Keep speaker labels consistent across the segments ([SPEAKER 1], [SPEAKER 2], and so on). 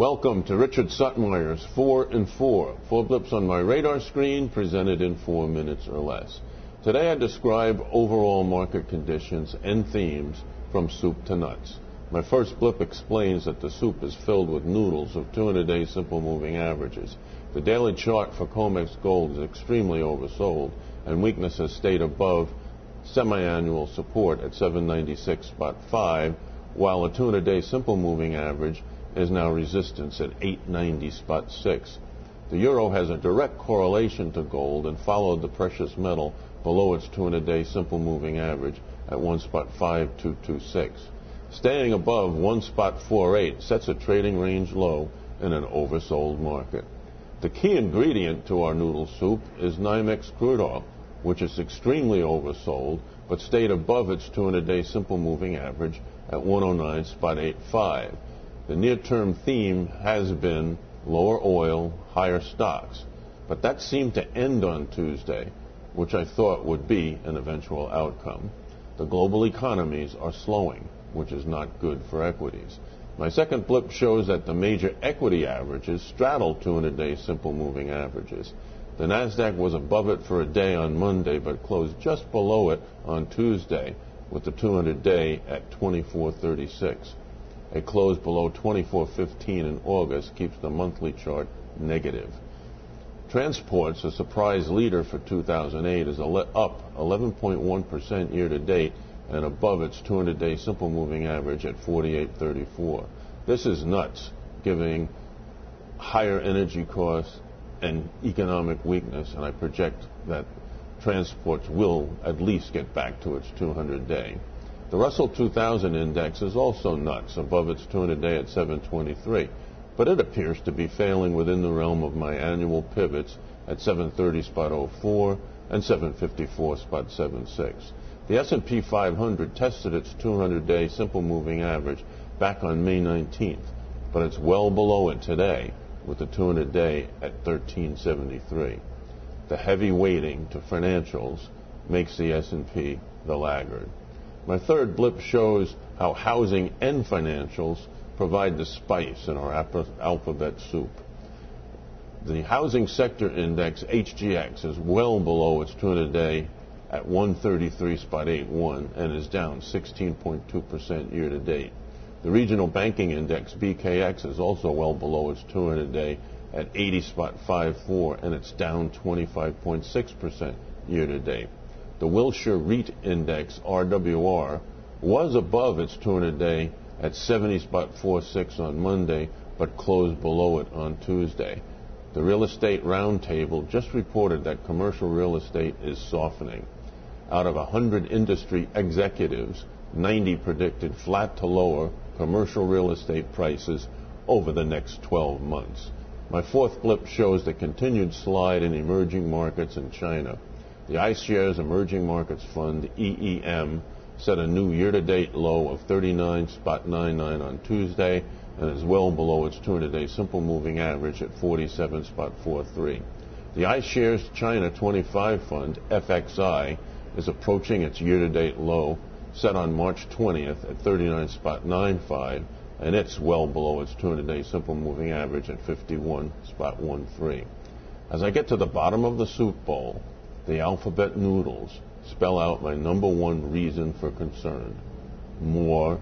[SPEAKER 1] Welcome to Richard Suttonwayer's 4 in 4. 4 blips on my radar screen, presented in 4 minutes or less. Today I describe overall market conditions and themes from soup to nuts. My first blip explains that the soup is filled with noodles of 200-day simple moving averages. The daily chart for COMEX Gold is extremely oversold, and weakness has stayed above semi-annual support at 796.5, while a 200-day simple moving average is now resistance at 890.6. The euro has a direct correlation to gold and followed the precious metal below its 200-day simple moving average at 1.5226. Staying above 1.48 sets a trading range low in an oversold market. The key ingredient to our noodle soup is NYMEX crude oil, which is extremely oversold but stayed above its 200-day simple moving average at 109.85. The near-term theme has been lower oil, higher stocks, but that seemed to end on Tuesday, which I thought would be an eventual outcome. The global economies are slowing, which is not good for equities. My second blip shows that the major equity averages straddle 200-day simple moving averages. The NASDAQ was above it for a day on Monday, but closed just below it on Tuesday, with the 200-day at 2436. A close below 2415 in August keeps the monthly chart negative. Transports, a surprise leader for 2008, is up 11.1% year-to-date and above its 200-day simple moving average at 48.34. This is nuts, giving higher energy costs and economic weakness, and I project that transports will at least get back to its 200-day. The Russell 2000 index is also nuts, above its 200-day at 723, but it appears to be failing within the realm of my annual pivots at 730.04 and 754.76. The S&P 500 tested its 200-day simple moving average back on May 19th, but it's well below it today, with the 200-day at 1373. The heavy weighting to financials makes the S&P the laggard. My third blip shows how housing and financials provide the spice in our alphabet soup. The housing sector index, HGX, is well below its 200-day at 133.81 and is down 16.2% year-to-date. The regional banking index, BKX, is also well below its 200-day at 80.54 and it's down 25.6% year-to-date. The Wilshire REIT Index, RWR, was above its 200-day at 70.46 on Monday, but closed below it on Tuesday. The Real Estate Roundtable just reported that commercial real estate is softening. Out of 100 industry executives, 90 predicted flat to lower commercial real estate prices over the next 12 months. My fourth blip shows the continued slide in emerging markets in China. The iShares Emerging Markets Fund, EEM, set a new year-to-date low of 39.99 on Tuesday and is well below its 200-day simple moving average at 47.43. The iShares China 25 Fund, FXI, is approaching its year-to-date low set on March 20th at 39.95, and it's well below its 200-day simple moving average at 51.13. As I get to the bottom of the soup bowl, the alphabet noodles spell out my number one reason for concern: more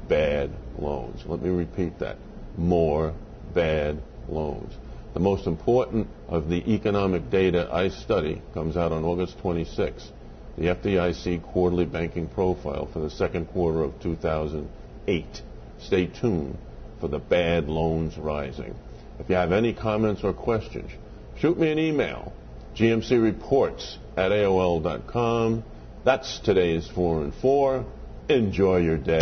[SPEAKER 1] bad loans. Let me repeat that: more bad loans. The most important of the economic data I study comes out on August 26, the FDIC quarterly banking profile for the second quarter of 2008. Stay tuned for the bad loans rising. If you have any comments or questions, shoot me an email, gmcreports@aol.com. That's today's 4 in 4. Enjoy your day.